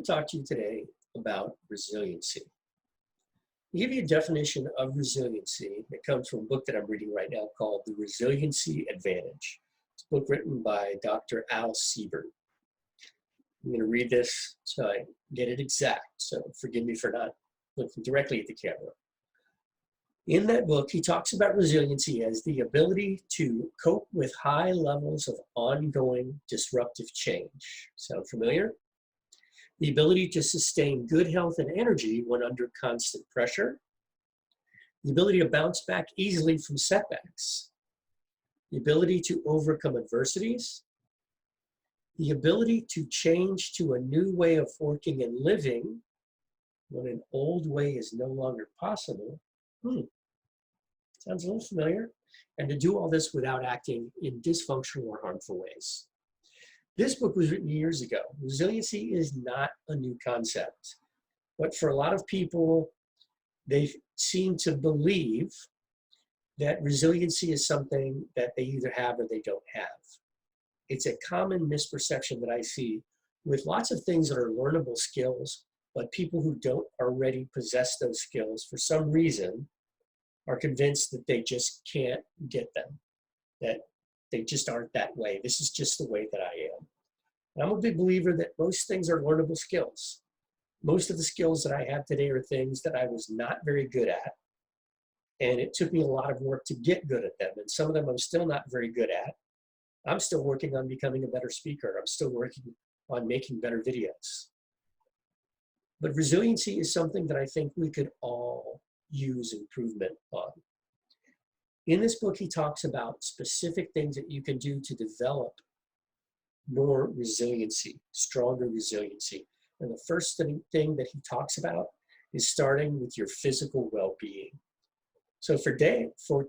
to talk to you today about resiliency. I'll give you a definition of resiliency that comes from a book that I'm reading right now called The Resiliency Advantage. It's a book written by Dr. Siebert. I'm going to read this so I get it exact, so forgive me for not looking directly at the camera. In that book, he talks about resiliency as the ability to cope with high levels of ongoing disruptive change. Sound familiar? The ability to sustain good health and energy when under constant pressure. The ability to bounce back easily from setbacks. The ability to overcome adversities. The ability to change to a new way of working and living when an old way is no longer possible. Sounds a little familiar. And to do all this without acting in dysfunctional or harmful ways. This book was written years ago. Resiliency is not a new concept. But for a lot of people, they seem to believe that resiliency is something that they either have or they don't have. It's a common misperception that I see with lots of things that are learnable skills, but people who don't already possess those skills for some reason are convinced that they just can't get them, that they just aren't that way. This is just the way that I am. And I'm a big believer that most things are learnable skills. Most of the skills that I have today are things that I was not very good at. And it took me a lot of work to get good at them. And some of them I'm still not very good at. I'm still working on becoming a better speaker. I'm still working on making better videos. But resiliency is something that I think we could all use improvement on. In this book, he talks about specific things that you can do to develop more resiliency, stronger resiliency. And the first thing that he talks about is starting with your physical well-being. So for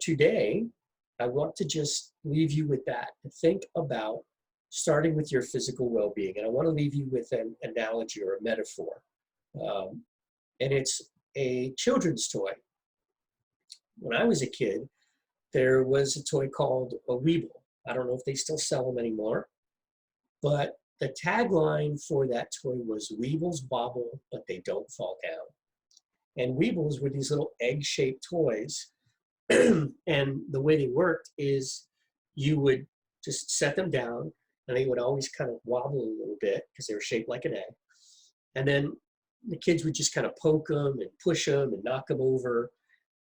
today, I want to just leave you with that. Think about starting with your physical well-being. And I want to leave you with an analogy or a metaphor. And it's a children's toy. When I was a kid, there was a toy called a Weeble. I don't know if they still sell them anymore, but the tagline for that toy was Weebles wobble, but they don't fall down. And Weebles were these little egg-shaped toys. And the way they worked is you would just set them down and they would always kind of wobble a little bit because they were shaped like an egg. And then the kids would just kind of poke them and push them and knock them over.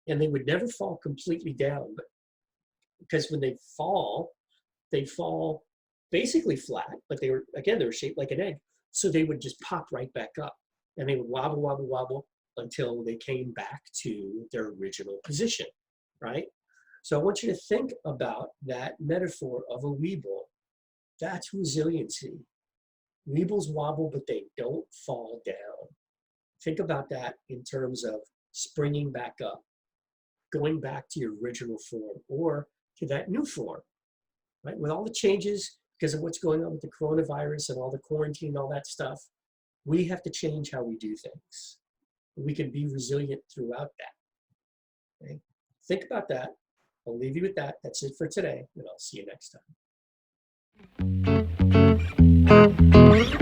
And they would never fall completely down, but because when they fall basically flat, but they were shaped like an egg. So they would just pop right back up and they would wobble, wobble, wobble until they came back to their original position, right? So I want you to think about that metaphor of a Weeble. That's resiliency. Weebles wobble, but they don't fall down. Think about that in terms of springing back up, going back to your original form or to that new form, right? With all the changes because of what's going on with the coronavirus and all the quarantine and all that stuff, we have to change how we do things. We can be resilient throughout that. Okay? Think about that. I'll leave you with that. That's it for today, and I'll see you next time.